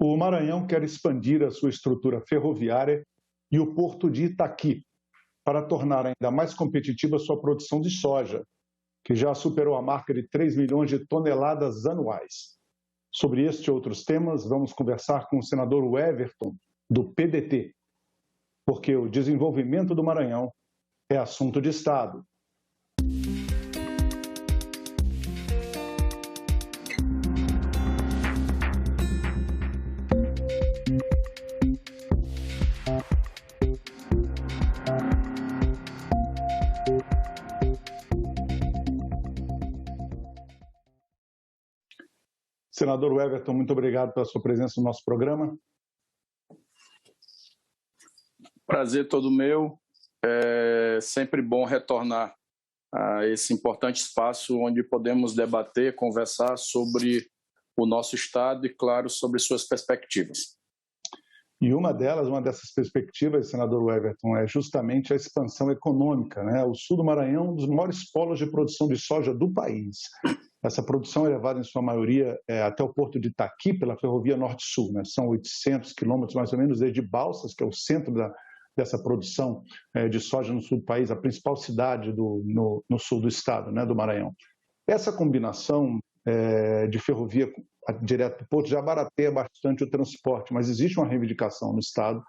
O Maranhão quer expandir a sua estrutura ferroviária e o porto de Itaqui para tornar ainda mais competitiva a sua produção de soja, que já superou a marca de 3 milhões de toneladas anuais. Sobre este e outros temas, vamos conversar com o senador Everton, do PDT, porque o desenvolvimento do Maranhão é assunto de Estado. Senador Everton, muito obrigado pela sua presença no nosso programa. Prazer todo meu. É sempre bom retornar a esse importante espaço onde podemos debater, conversar sobre o nosso Estado e, claro, sobre suas perspectivas. E uma dessas perspectivas, senador Everton, é justamente a expansão econômica, né? O sul do Maranhão é um dos maiores polos de produção de soja do país. Essa produção é levada, em sua maioria, até o porto de Itaqui, pela ferrovia Norte-Sul, né? São 800 quilômetros, mais ou menos, desde Balsas, que é o centro dessa produção de soja no sul do país, a principal cidade no sul do estado, né, do Maranhão. Essa combinação de ferrovia direto do porto já barateia bastante o transporte, mas existe uma reivindicação no estado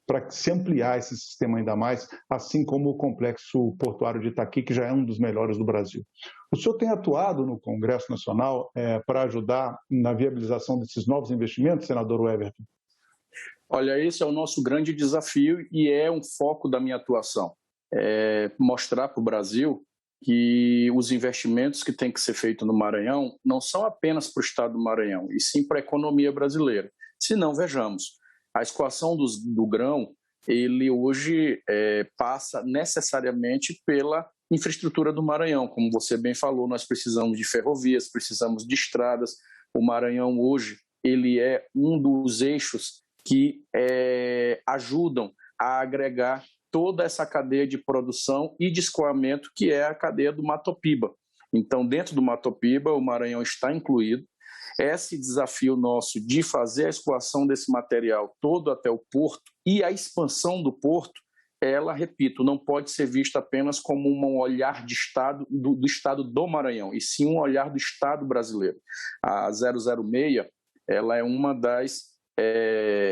para se ampliar esse sistema ainda mais, assim como o complexo portuário de Itaqui, que já é um dos melhores do Brasil. O senhor tem atuado no Congresso Nacional para ajudar na viabilização desses novos investimentos, senador Everton? Olha, esse é o nosso grande desafio e é um foco da minha atuação. Mostrar para o Brasil que os investimentos que têm que ser feitos no Maranhão não são apenas para o estado do Maranhão, e sim para a economia brasileira. Se não, vejamos, a escoação do grão, ele hoje passa necessariamente pela infraestrutura do Maranhão. Como você bem falou, nós precisamos de ferrovias, precisamos de estradas. O Maranhão hoje ele é um dos eixos que ajudam a agregar toda essa cadeia de produção e de escoamento, que é a cadeia do Matopiba. Então, dentro do Matopiba, o Maranhão está incluído. Esse desafio nosso de fazer a escoação desse material todo até o porto e a expansão do porto, ela, repito, não pode ser vista apenas como um olhar de Estado, do Estado do Maranhão, e sim um olhar do Estado brasileiro. A 006, ela é uma das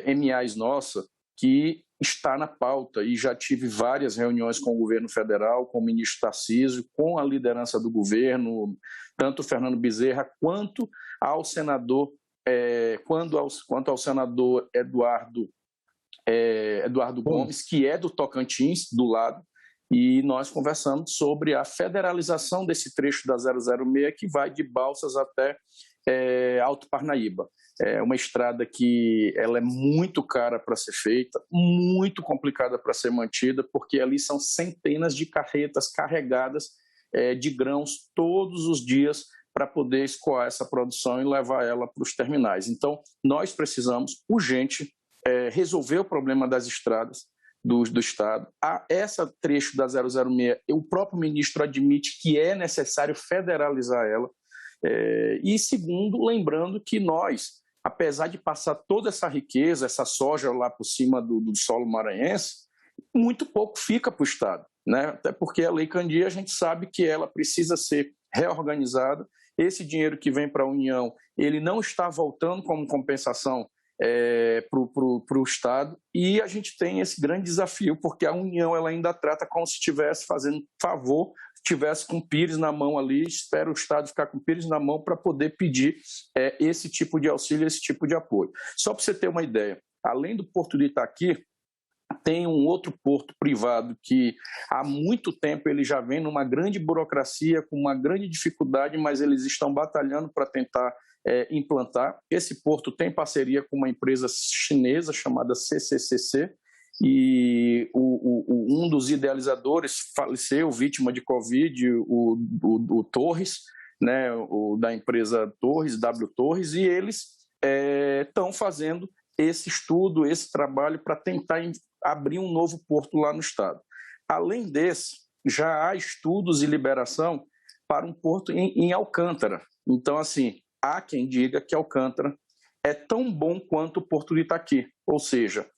MAs nossa que está na pauta, e já tive várias reuniões com o governo federal, com o ministro Tarcísio, com a liderança do governo, tanto o Fernando Bezerra quanto ao senador, quanto ao senador Eduardo Gomes, que é do Tocantins, do lado, e nós conversamos sobre a federalização desse trecho da 006 que vai de Balsas até Alto Parnaíba. É uma estrada que ela é muito cara para ser feita, muito complicada para ser mantida, porque ali são centenas de carretas carregadas de grãos todos os dias para poder escoar essa produção e levar ela para os terminais. Então, nós precisamos, urgente, resolver o problema das estradas do Estado. Essa trecho da 006, o próprio ministro admite que é necessário federalizar ela. E segundo, lembrando que nós, apesar de passar toda essa riqueza, essa soja lá por cima do solo maranhense, muito pouco fica para o Estado, né? Até porque a Lei Candir, a gente sabe que ela precisa ser reorganizada. Esse dinheiro que vem para a União, ele não está voltando como compensação para o Estado, e a gente tem esse grande desafio, porque a União ela ainda trata como se estivesse fazendo favor, estivesse com o Pires na mão ali, espera o Estado ficar com o Pires na mão para poder pedir esse tipo de auxílio, esse tipo de apoio. Só para você ter uma ideia, além do Porto de Itaqui, tem um outro porto privado que há muito tempo ele já vem numa grande burocracia, com uma grande dificuldade, mas eles estão batalhando para tentar implantar. Esse porto tem parceria com uma empresa chinesa chamada CCCC, e um dos idealizadores faleceu, vítima de Covid, o Torres, né, da empresa Torres, W Torres, e eles estão fazendo esse estudo, esse trabalho para tentar abrir um novo porto lá no estado. Além desse, já há estudos e liberação para um porto em Alcântara. Então, assim, há quem diga que Alcântara é tão bom quanto o Porto do Itaqui. Ou seja,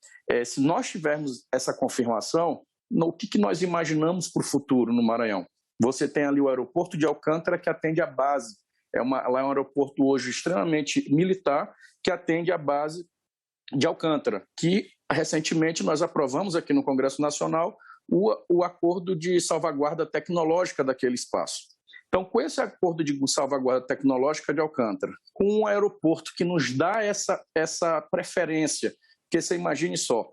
se nós tivermos essa confirmação, o que nós imaginamos para o futuro no Maranhão? Você tem ali o aeroporto de Alcântara, que atende a base. Lá é um aeroporto hoje extremamente militar, que atende a base de Alcântara, que recentemente nós aprovamos aqui no Congresso Nacional o acordo de salvaguarda tecnológica daquele espaço. Então, com esse acordo de salvaguarda tecnológica de Alcântara, com um aeroporto que nos dá essa preferência, porque você imagine só,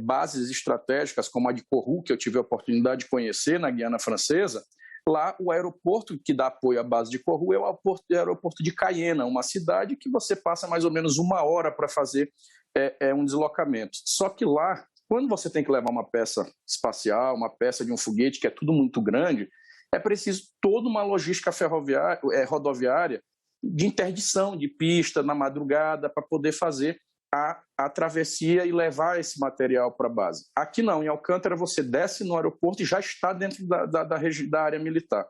bases estratégicas como a de Kourou, que eu tive a oportunidade de conhecer na Guiana Francesa, lá o aeroporto que dá apoio à base de Kourou é o aeroporto de Cayena, uma cidade que você passa mais ou menos 1 hora para fazer um deslocamento. Só que lá, quando você tem que levar uma peça espacial, uma peça de um foguete, que é tudo muito grande, é preciso toda uma logística rodoviária de interdição de pista na madrugada para poder fazer a travessia e levar esse material para a base. Aqui não, em Alcântara você desce no aeroporto e já está dentro da área militar.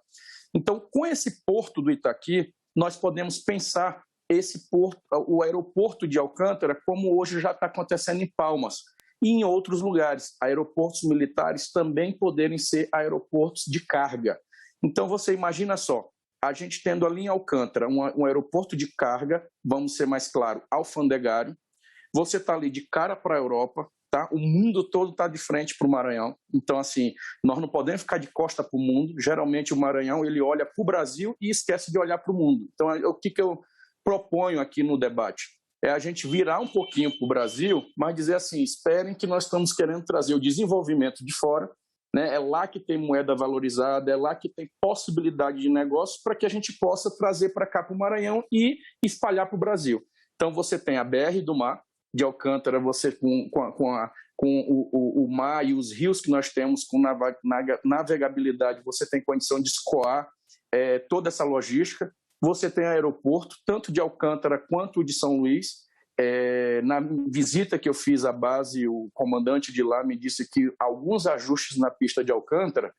Então, com esse porto do Itaqui, nós podemos pensar esse porto, o aeroporto de Alcântara, como hoje já está acontecendo em Palmas e em outros lugares. Aeroportos militares também poderem ser aeroportos de carga. Então, você imagina só, a gente tendo ali em Alcântara um aeroporto de carga, vamos ser mais claro, alfandegário, você está ali de cara para a Europa, tá? O mundo todo está de frente para o Maranhão. Então, assim, nós não podemos ficar de costa para o mundo. Geralmente, o Maranhão ele olha para o Brasil e esquece de olhar para o mundo. Então, o que eu proponho aqui no debate? É a gente virar um pouquinho para o Brasil, mas dizer assim, esperem que nós estamos querendo trazer o desenvolvimento de fora, né? É lá que tem moeda valorizada, é lá que tem possibilidade de negócio para que a gente possa trazer para cá para o Maranhão e espalhar para o Brasil. Então, você tem a BR do Mar, de Alcântara, você com o mar e os rios que nós temos com navegabilidade, você tem condição de escoar toda essa logística. Você tem aeroporto, tanto de Alcântara quanto de São Luís. Na visita que eu fiz à base, o comandante de lá me disse que alguns ajustes na pista de Alcântara,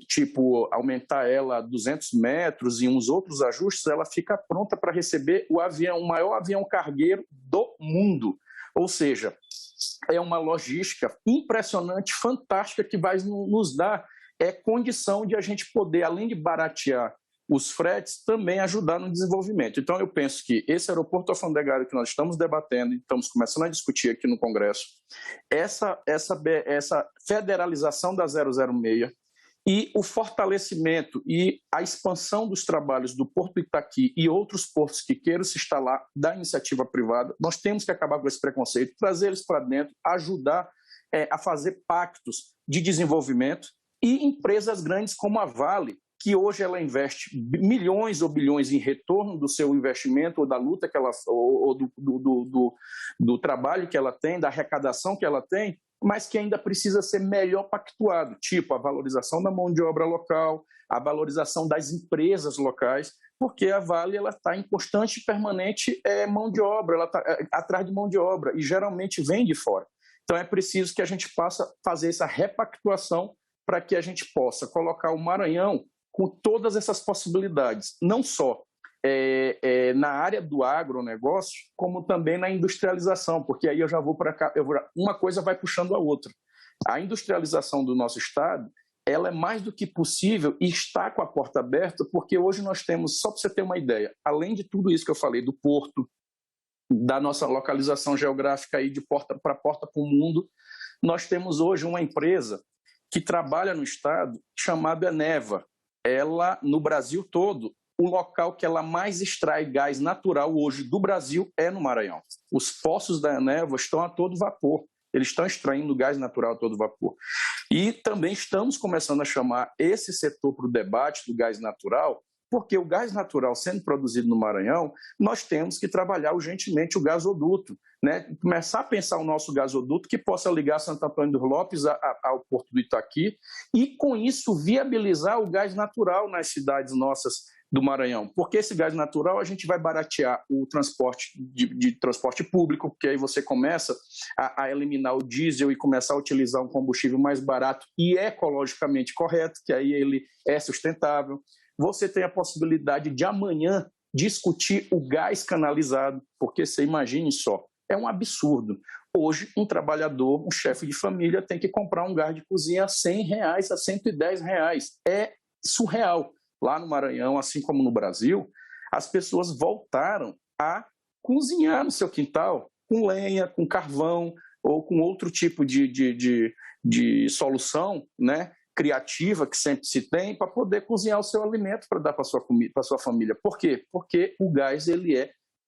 tipo aumentar ela a 200 metros e uns outros ajustes, ela fica pronta para receber o maior avião cargueiro do mundo. Ou seja, é uma logística impressionante, fantástica, que vai nos dar condição de a gente poder, além de baratear os fretes, também ajudar no desenvolvimento. Então, eu penso que esse aeroporto alfandegário que nós estamos debatendo, estamos começando a discutir aqui no Congresso, essa federalização da 006, e o fortalecimento e a expansão dos trabalhos do Porto Itaqui e outros portos que queiram se instalar da iniciativa privada, nós temos que acabar com esse preconceito, trazer eles para dentro, ajudar a fazer pactos de desenvolvimento e empresas grandes como a Vale, que hoje ela investe milhões ou bilhões em retorno do seu investimento ou da luta que ela, ou do trabalho que ela tem, da arrecadação que ela tem, mas que ainda precisa ser melhor pactuado, tipo a valorização da mão de obra local, a valorização das empresas locais, porque a Vale está em constante e permanente mão de obra, ela está atrás de mão de obra e geralmente vem de fora. Então é preciso que a gente possa fazer essa repactuação para que a gente possa colocar o Maranhão com todas essas possibilidades, não só na área do agronegócio, como também na industrialização, porque aí eu já vou para cá, uma coisa vai puxando a outra. A industrialização do nosso estado, ela é mais do que possível e está com a porta aberta, porque hoje nós temos, só para você ter uma ideia, além de tudo isso que eu falei, do porto, da nossa localização geográfica aí de porta para o mundo, nós temos hoje uma empresa que trabalha no estado chamada Eneva. Ela, no Brasil todo, o local que ela mais extrai gás natural hoje do Brasil é no Maranhão. Os poços da Eneva estão a todo vapor. Eles estão extraindo gás natural a todo vapor. E também estamos começando a chamar esse setor para o debate do gás natural, porque o gás natural sendo produzido no Maranhão, nós temos que trabalhar urgentemente o gasoduto, né? Começar a pensar o nosso gasoduto que possa ligar Santo Antônio dos Lopes ao Porto do Itaqui e, com isso, viabilizar o gás natural nas cidades nossas do Maranhão, porque esse gás natural a gente vai baratear o transporte de transporte público, porque aí você começa a eliminar o diesel e começar a utilizar um combustível mais barato e ecologicamente correto, que aí ele é sustentável. Você tem a possibilidade de amanhã discutir o gás canalizado, porque você imagine só, é um absurdo. Hoje, um trabalhador, um chefe de família, tem que comprar um gás de cozinha a R$100, a R$110. É surreal. Lá no Maranhão, assim como no Brasil, as pessoas voltaram a cozinhar no seu quintal com lenha, com carvão ou com outro tipo de solução, né, criativa que sempre se tem para poder cozinhar o seu alimento para dar para sua comida, para sua família. Por quê? Porque o gás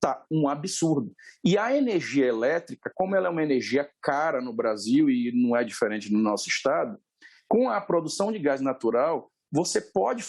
tá um absurdo. E a energia elétrica, como ela é uma energia cara no Brasil e não é diferente no nosso estado, com a produção de gás natural, você pode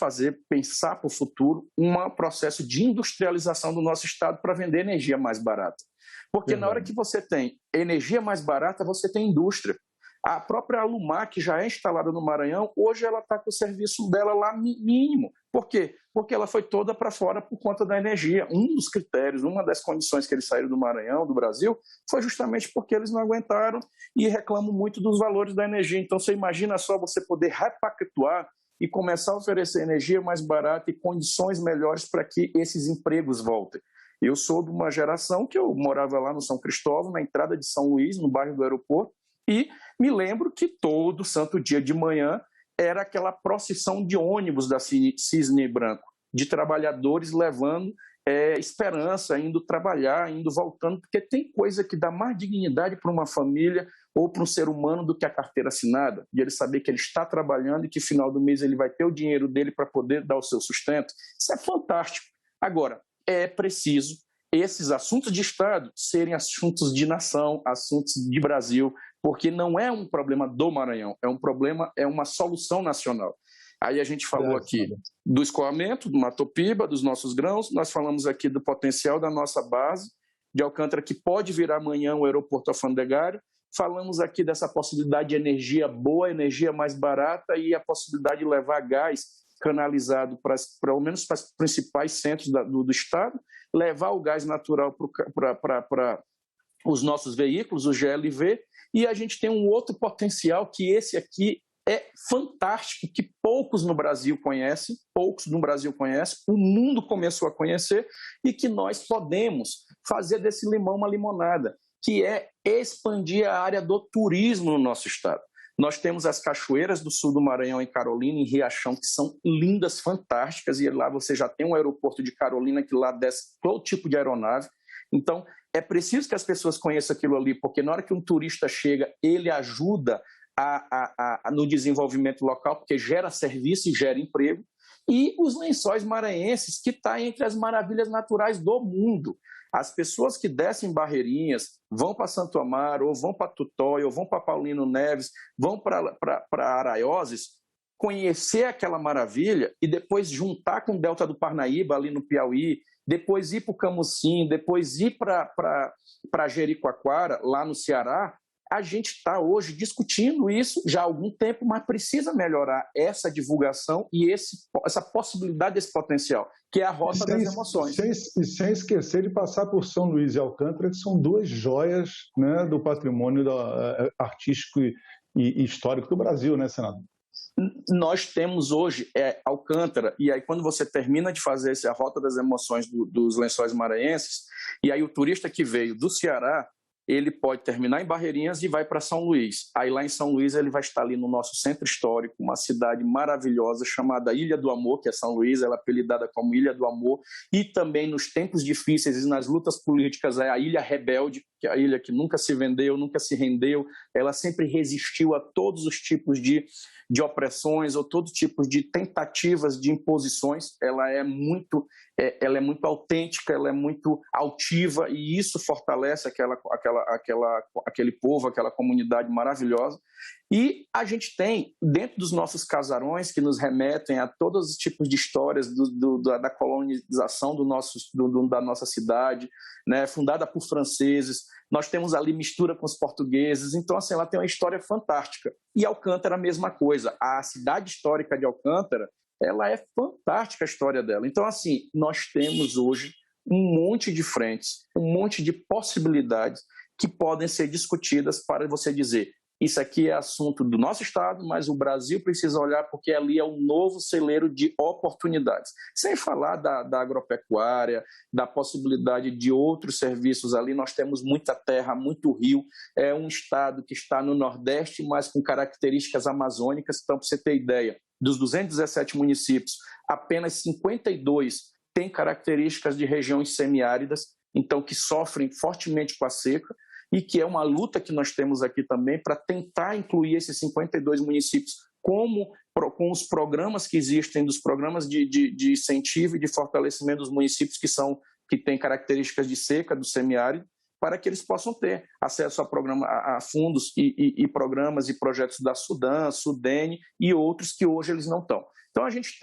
pensar para o futuro, um processo de industrialização do nosso estado para vender energia mais barata. Porque na hora que você tem energia mais barata, você tem indústria. A própria Alumar, que já é instalada no Maranhão, hoje ela está com o serviço dela lá mínimo. Por quê? Porque ela foi toda para fora por conta da energia. Um dos critérios, uma das condições que eles saíram do Maranhão, do Brasil, foi justamente porque eles não aguentaram e reclamam muito dos valores da energia. Então, você imagina só você poder repactuar e começar a oferecer energia mais barata e condições melhores para que esses empregos voltem. Eu sou de uma geração que eu morava lá no São Cristóvão, na entrada de São Luís, no bairro do aeroporto, e me lembro que todo santo dia de manhã era aquela procissão de ônibus da Cisne Branco, de trabalhadores levando esperança, indo trabalhar, indo voltando, porque tem coisa que dá mais dignidade para uma família ou para um ser humano do que a carteira assinada, de ele saber que ele está trabalhando e que no final do mês ele vai ter o dinheiro dele para poder dar o seu sustento. Isso é fantástico. Agora, é preciso esses assuntos de Estado serem assuntos de nação, assuntos de Brasil, porque não é um problema do Maranhão, é um problema, é uma solução nacional. Aí a gente falou aqui do escoamento, do Matopiba, dos nossos grãos, nós falamos aqui do potencial da nossa base de Alcântara, que pode virar amanhã um aeroporto alfandegário, falamos aqui dessa possibilidade de energia boa, energia mais barata e a possibilidade de levar gás canalizado pelo menos para os principais centros do Estado, levar o gás natural para os nossos veículos, o GLV, e a gente tem um outro potencial que esse aqui é fantástico, que poucos no Brasil conhecem, o mundo começou a conhecer e que nós podemos fazer desse limão uma limonada, que é expandir a área do turismo no nosso estado. Nós temos as cachoeiras do sul do Maranhão, em Carolina, em Riachão, que são lindas, fantásticas, e lá você já tem um aeroporto de Carolina que lá desce todo tipo de aeronave. Então, é preciso que as pessoas conheçam aquilo ali, porque na hora que um turista chega, ele ajuda no desenvolvimento local, porque gera serviço e gera emprego. E os lençóis maranhenses, que está entre as maravilhas naturais do mundo. As pessoas que descem Barreirinhas, vão para Santo Amaro, ou vão para Tutóia, ou vão para Paulino Neves, vão para Araioses, conhecer aquela maravilha e depois juntar com o Delta do Parnaíba, ali no Piauí, depois ir para o Camusim, depois ir para Jericoacoara, lá no Ceará. A gente está hoje discutindo isso já há algum tempo, mas precisa melhorar essa divulgação e essa possibilidade, esse potencial, que é a rota das emoções. Sem esquecer de passar por São Luís e Alcântara, que são duas joias, né, do patrimônio artístico e histórico do Brasil, né, senador? Nós temos hoje Alcântara, e aí quando você termina de fazer a rota das emoções dos lençóis maranhenses, e aí o turista que veio do Ceará, ele pode terminar em Barreirinhas e vai para São Luís. Aí lá em São Luís ele vai estar ali no nosso centro histórico, uma cidade maravilhosa chamada Ilha do Amor, que é São Luís, ela é apelidada como Ilha do Amor, e também nos tempos difíceis e nas lutas políticas é a Ilha Rebelde, que é a ilha que nunca se vendeu, nunca se rendeu, ela sempre resistiu a todos os tipos de opressões ou todo tipo de tentativas de imposições. Ela é muito autêntica, ela é muito altiva e isso fortalece aquele povo, aquela comunidade maravilhosa. E a gente tem, dentro dos nossos casarões, que nos remetem a todos os tipos de histórias da colonização da nossa cidade, né, fundada por franceses, nós temos ali mistura com os portugueses, então assim, ela tem uma história fantástica. E Alcântara a mesma coisa, a cidade histórica de Alcântara, ela é fantástica a história dela. Então assim, nós temos hoje um monte de frentes, um monte de possibilidades que podem ser discutidas para você dizer isso aqui é assunto do nosso Estado, mas o Brasil precisa olhar porque ali é um novo celeiro de oportunidades. Sem falar da agropecuária, da possibilidade de outros serviços ali, nós temos muita terra, muito rio, é um Estado que está no Nordeste, mas com características amazônicas. Então, para você ter ideia, dos 217 municípios, apenas 52 têm características de regiões semiáridas, então que sofrem fortemente com a seca, e que é uma luta que nós temos aqui também para tentar incluir esses 52 municípios com os programas que existem, dos programas de incentivo e de fortalecimento dos municípios que têm características de seca, do semiárido, para que eles possam ter acesso a fundos e programas e projetos da Sudan, Sudene e outros que hoje eles não estão. Então a gente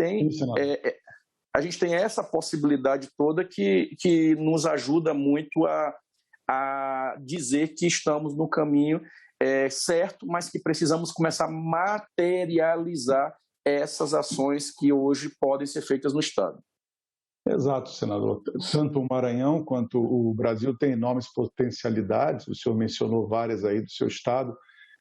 tem essa possibilidade toda que nos ajuda muito a dizer que estamos no caminho certo, mas que precisamos começar a materializar essas ações que hoje podem ser feitas no Estado. Exato, senador. Tanto o Maranhão quanto o Brasil têm enormes potencialidades, o senhor mencionou várias aí do seu estado,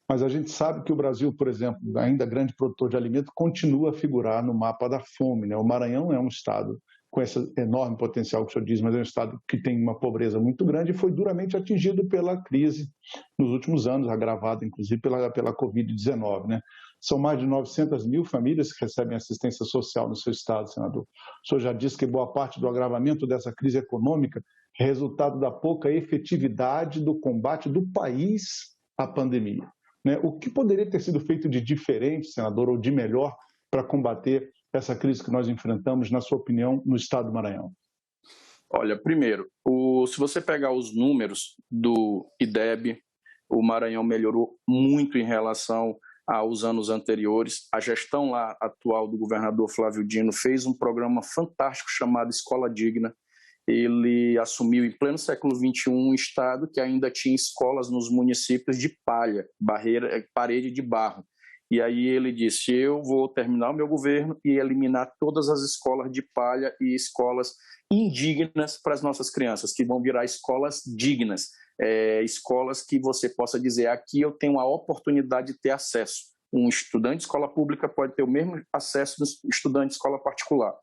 mas a gente sabe que o Brasil, por exemplo, ainda grande produtor de alimento, continua a figurar no mapa da fome, né? O Maranhão é um estado com esse enorme potencial que o senhor diz, mas é um estado que tem uma pobreza muito grande e foi duramente atingido pela crise nos últimos anos, agravada inclusive pela Covid-19, né? São mais de 900 mil famílias que recebem assistência social no seu estado, senador. O senhor já disse que boa parte do agravamento dessa crise econômica é resultado da pouca efetividade do combate do país à pandemia, né? O que poderia ter sido feito de diferente, senador, ou de melhor para combater essa crise que nós enfrentamos, na sua opinião, no estado do Maranhão? Olha, primeiro, se você pegar os números do IDEB, o Maranhão melhorou muito em relação aos anos anteriores. A gestão lá atual do governador Flávio Dino fez um programa fantástico chamado Escola Digna. Ele assumiu em pleno século XXI um estado que ainda tinha escolas nos municípios de palha, parede de barro. E aí ele disse, eu vou terminar o meu governo e eliminar todas as escolas de palha e escolas indignas para as nossas crianças, que vão virar escolas dignas, escolas que você possa dizer, aqui eu tenho a oportunidade de ter acesso. Um estudante de escola pública pode ter o mesmo acesso do estudante de escola particular.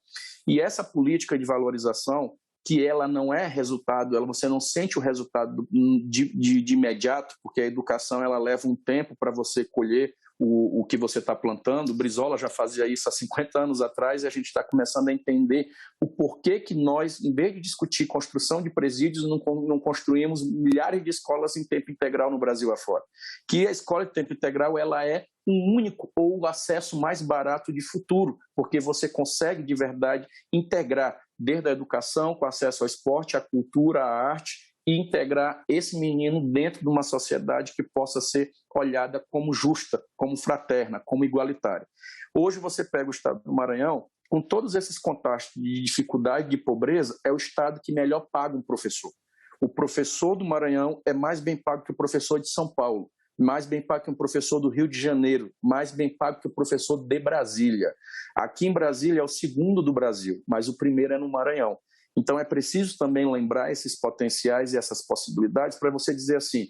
E essa política de valorização, que ela não é resultado, você não sente o resultado de imediato, porque a educação ela leva um tempo para você colher o que você está plantando. O Brizola já fazia isso há 50 anos atrás e a gente está começando a entender o porquê que nós, em vez de discutir construção de presídios, não construímos milhares de escolas em tempo integral no Brasil afora. Que a escola de tempo integral ela é um único ou o acesso mais barato de futuro, porque você consegue de verdade integrar desde a educação, com acesso ao esporte, à cultura, à arte, e integrar esse menino dentro de uma sociedade que possa ser olhada como justa, como fraterna, como igualitária. Hoje você pega o estado do Maranhão, com todos esses contrastes de dificuldade, de pobreza, é o estado que melhor paga um professor. O professor do Maranhão é mais bem pago que o professor de São Paulo, mais bem pago que o professor do Rio de Janeiro, mais bem pago que o professor de Brasília. Aqui em Brasília é o segundo do Brasil, mas o primeiro é no Maranhão. Então é preciso também lembrar esses potenciais e essas possibilidades para você dizer assim,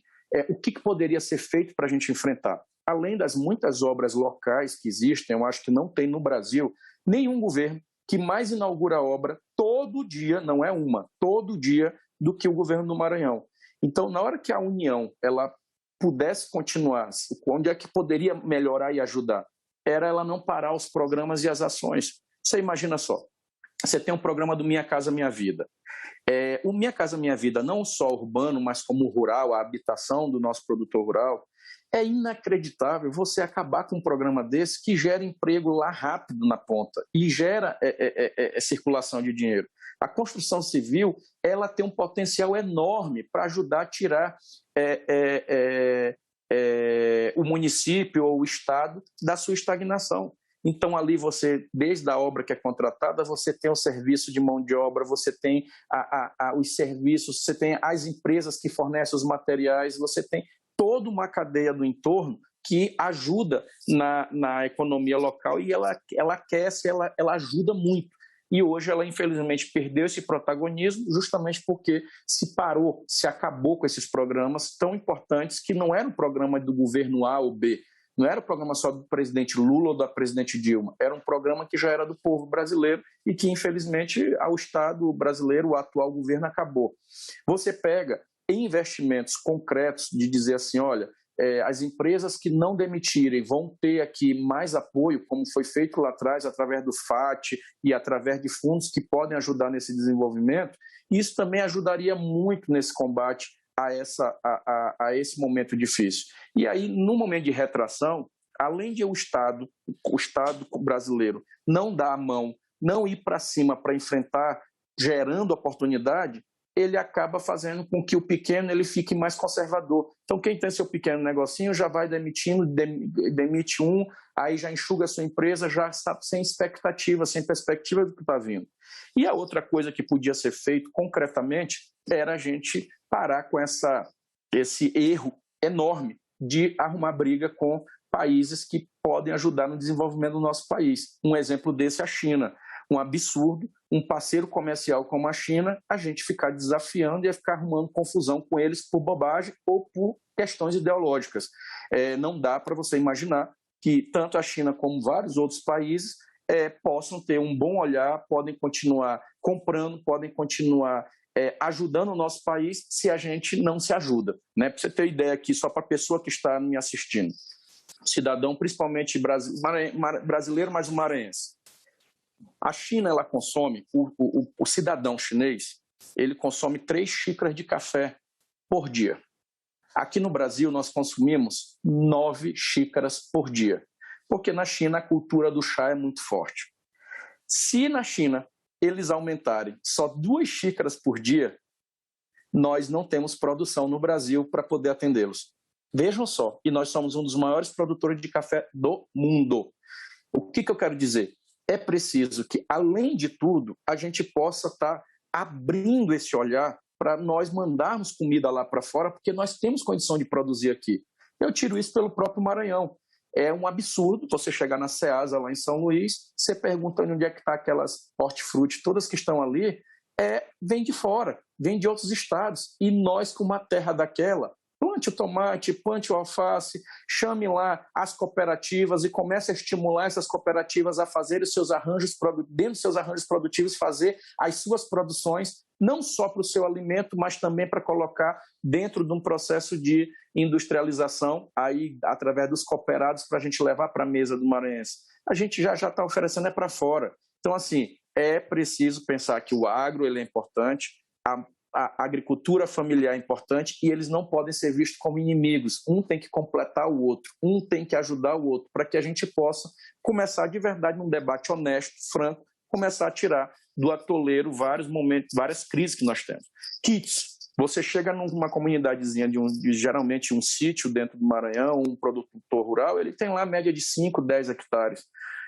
o que poderia ser feito para a gente enfrentar? Além das muitas obras locais que existem, eu acho que não tem no Brasil nenhum governo que mais inaugura obra todo dia, não é uma, todo dia, do que o governo do Maranhão. Então, na hora que a União ela pudesse continuar, onde é que poderia melhorar e ajudar? Era ela não parar os programas e as ações. Você imagina só, você tem um programa do Minha Casa Minha Vida. O Minha Casa Minha Vida, não só urbano, mas como rural, a habitação do nosso produtor rural, é inacreditável você acabar com um programa desse que gera emprego lá rápido na ponta e gera circulação de dinheiro. A construção civil ela tem um potencial enorme para ajudar a tirar o município ou o estado da sua estagnação. Então, ali você, desde a obra que é contratada, você tem o serviço de mão de obra, você tem os serviços, você tem as empresas que fornecem os materiais, você tem toda uma cadeia do entorno que ajuda na economia local e ela aquece, ela ajuda muito. e hoje ela, infelizmente, perdeu esse protagonismo justamente porque se acabou com esses programas tão importantes que não era um programa do governo A ou B, não era um programa só do presidente Lula ou da presidente Dilma, era um programa que já era do povo brasileiro e que, infelizmente, ao Estado brasileiro, o atual governo acabou. Você pega investimentos concretos de dizer assim, olha, as empresas que não demitirem vão ter aqui mais apoio, como foi feito lá atrás, através do FAT e através de fundos que podem ajudar nesse desenvolvimento. Isso também ajudaria muito nesse combate a esse momento difícil. E aí, no momento de retração, além de o Estado brasileiro não dar a mão, não ir para cima para enfrentar, gerando oportunidade, ele acaba fazendo com que o pequeno ele fique mais conservador. Então, quem tem seu pequeno negocinho já vai demitindo, demite um, aí já enxuga a sua empresa, já está sem expectativa, sem perspectiva do que está vindo. E a outra coisa que podia ser feito concretamente era a gente parar com esse erro enorme de arrumar briga com países que podem ajudar no desenvolvimento do nosso país. Um exemplo desse é a China. Um absurdo, um parceiro comercial como a China, a gente ficar desafiando e ficar arrumando confusão com eles por bobagem ou por questões ideológicas. Não dá para você imaginar que tanto a China como vários outros países possam ter um bom olhar, podem continuar comprando, podem continuar ajudando o nosso país se a gente não se ajuda. Né? Para você ter ideia aqui, só para a pessoa que está me assistindo, cidadão principalmente brasileiro, mas maranhense. A China, ela consome, o cidadão chinês, ele consome 3 xícaras de café por dia. Aqui no Brasil, nós consumimos 9 xícaras por dia, porque na China a cultura do chá é muito forte. Se na China eles aumentarem só 2 xícaras por dia, nós não temos produção no Brasil para poder atendê-los. Vejam só, e nós somos um dos maiores produtores de café do mundo. O que eu quero dizer? É preciso que, além de tudo, a gente possa estar abrindo esse olhar para nós mandarmos comida lá para fora, porque nós temos condição de produzir aqui. Eu tiro isso pelo próprio Maranhão. É um absurdo você chegar na Ceasa, lá em São Luís, você pergunta onde é que está aquelas hortifruti, todas que estão ali, vem de fora, vem de outros estados. E nós, com uma terra daquela, plante o tomate, plante o alface, chame lá as cooperativas e comece a estimular essas cooperativas a fazer os seus arranjos, dentro dos seus arranjos produtivos, fazer as suas produções, não só para o seu alimento, mas também para colocar dentro de um processo de industrialização, aí através dos cooperados, para a gente levar para a mesa do maranhense. A gente já está oferecendo para fora. Então, assim, é preciso pensar que o agro ele é importante, a agricultura familiar é importante e eles não podem ser vistos como inimigos. Um tem que completar o outro, um tem que ajudar o outro, para que a gente possa começar de verdade num debate honesto, franco, começar a tirar do atoleiro vários momentos, várias crises que nós temos. Kits. Você chega numa comunidadezinha de geralmente um sítio dentro do Maranhão, um produtor rural, ele tem lá a média de 5, 10 hectares.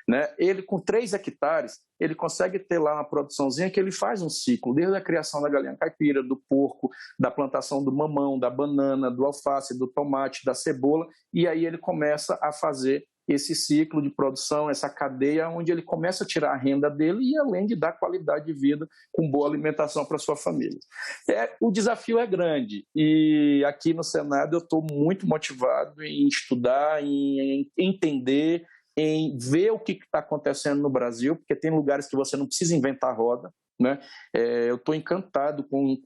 Né? Ele, com 3 hectares, ele consegue ter lá uma produçãozinha que ele faz um ciclo, desde a criação da galinha caipira, do porco, da plantação do mamão, da banana, do alface, do tomate, da cebola, e aí ele começa a fazer esse ciclo de produção, essa cadeia, onde ele começa a tirar a renda dele e além de dar qualidade de vida com boa alimentação para sua família. O desafio é grande e aqui no Senado eu estou muito motivado em estudar, em entender, em ver o que está acontecendo no Brasil, porque tem lugares que você não precisa inventar roda. Né? Eu estou encantado com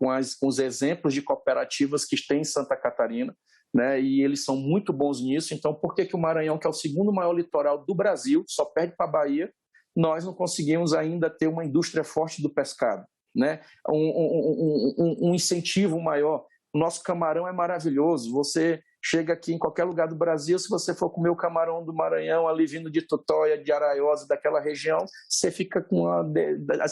os exemplos de cooperativas que tem em Santa Catarina, né? E eles são muito bons nisso. Então, por que o Maranhão, que é o segundo maior litoral do Brasil, só perde para a Bahia, nós não conseguimos ainda ter uma indústria forte do pescado? Né? Um incentivo maior. O nosso camarão é maravilhoso. Você chega aqui em qualquer lugar do Brasil, se você for comer o camarão do Maranhão, ali vindo de Tutóia, de Araiosa, daquela região, você fica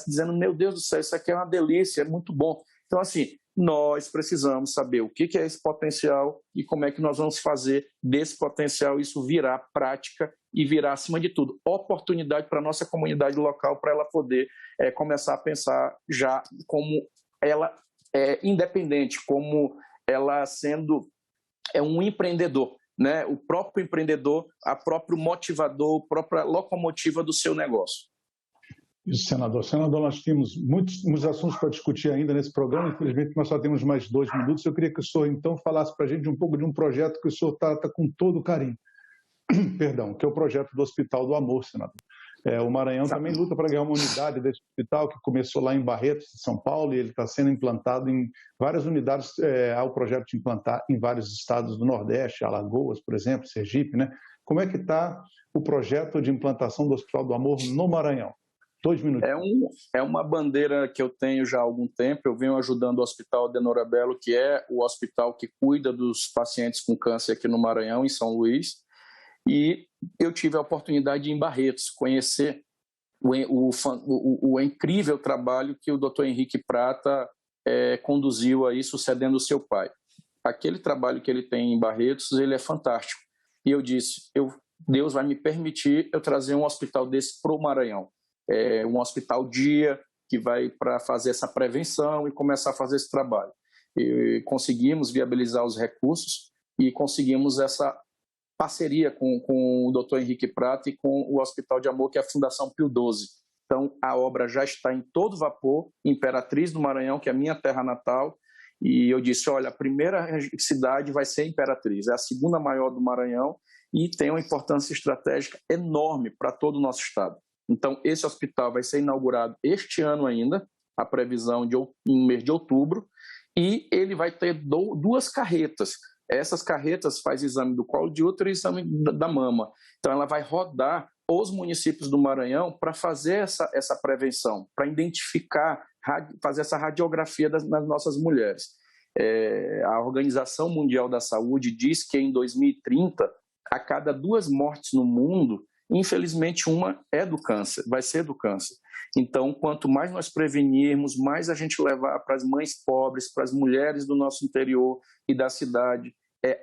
dizendo, meu Deus do céu, isso aqui é uma delícia, é muito bom. Então, assim, nós precisamos saber o que é esse potencial e como é que nós vamos fazer desse potencial isso virar prática e virar, acima de tudo, oportunidade para a nossa comunidade local, para ela poder começar a pensar já como ela é independente, como ela sendo um empreendedor, né? O próprio empreendedor, a próprio motivador, a própria locomotiva do seu negócio. Isso, senador. Senador, nós temos muitos assuntos para discutir ainda nesse programa, infelizmente nós só temos mais 2 minutos. Eu queria que o senhor, então, falasse para a gente um pouco de um projeto que o senhor está com todo carinho, perdão, que é o projeto do Hospital do Amor, senador. O Maranhão também luta para ganhar uma unidade desse hospital, que começou lá em Barretos, de São Paulo, e ele está sendo implantado em várias unidades. Há o projeto de implantar em vários estados do Nordeste, Alagoas, por exemplo, Sergipe, né? Como é que está o projeto de implantação do Hospital do Amor no Maranhão? 2 minutos. É uma bandeira que eu tenho já há algum tempo. Eu venho ajudando o Hospital Adenor Abelo, que é o hospital que cuida dos pacientes com câncer aqui no Maranhão, em São Luís. E eu tive a oportunidade de, em Barretos, conhecer o incrível trabalho que o Dr. Henrique Prata conduziu aí, sucedendo o seu pai. Aquele trabalho que ele tem em Barretos, ele é fantástico. E eu disse, Deus vai me permitir eu trazer um hospital desse para o Maranhão. Um hospital dia que vai para fazer essa prevenção e começar a fazer esse trabalho. E conseguimos viabilizar os recursos e conseguimos essa parceria com o Dr. Henrique Prata e com o Hospital de Amor, que é a Fundação Pio XII. Então, a obra já está em todo vapor, Imperatriz do Maranhão, que é a minha terra natal, e eu disse, olha, a primeira cidade vai ser Imperatriz, é a segunda maior do Maranhão e tem uma importância estratégica enorme para todo o nosso estado. Então, esse hospital vai ser inaugurado este ano ainda, a previsão no mês de outubro, e ele vai ter 2 carretas. Essas carretas fazem exame do colo de útero e exame da mama. Então, ela vai rodar os municípios do Maranhão para fazer essa prevenção, para identificar, fazer essa radiografia das nossas mulheres. A Organização Mundial da Saúde diz que em 2030, a cada 2 mortes no mundo, infelizmente uma é do câncer, vai ser do câncer. Então, quanto mais nós prevenirmos, mais a gente levar para as mães pobres, para as mulheres do nosso interior e da cidade,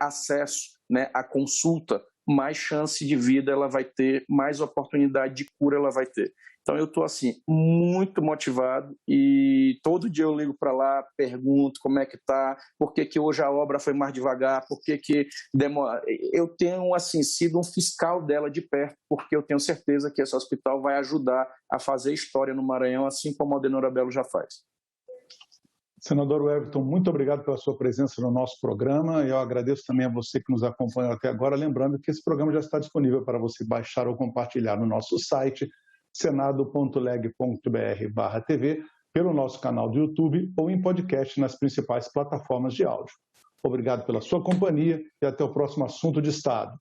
acesso, né, à consulta, mais chance de vida ela vai ter, mais oportunidade de cura ela vai ter. Então eu estou assim, muito motivado e todo dia eu ligo para lá, pergunto como é que está, por que hoje a obra foi mais devagar, por que demora. Eu tenho assim, sido um fiscal dela de perto, porque eu tenho certeza que esse hospital vai ajudar a fazer história no Maranhão, assim como o Adenor Abelo já faz. Senador Everton, muito obrigado pela sua presença no nosso programa. Eu agradeço também a você que nos acompanhou até agora, lembrando que esse programa já está disponível para você baixar ou compartilhar no nosso site, senado.leg.br/TV, pelo nosso canal do YouTube ou em podcast nas principais plataformas de áudio. Obrigado pela sua companhia e até o próximo assunto de Estado.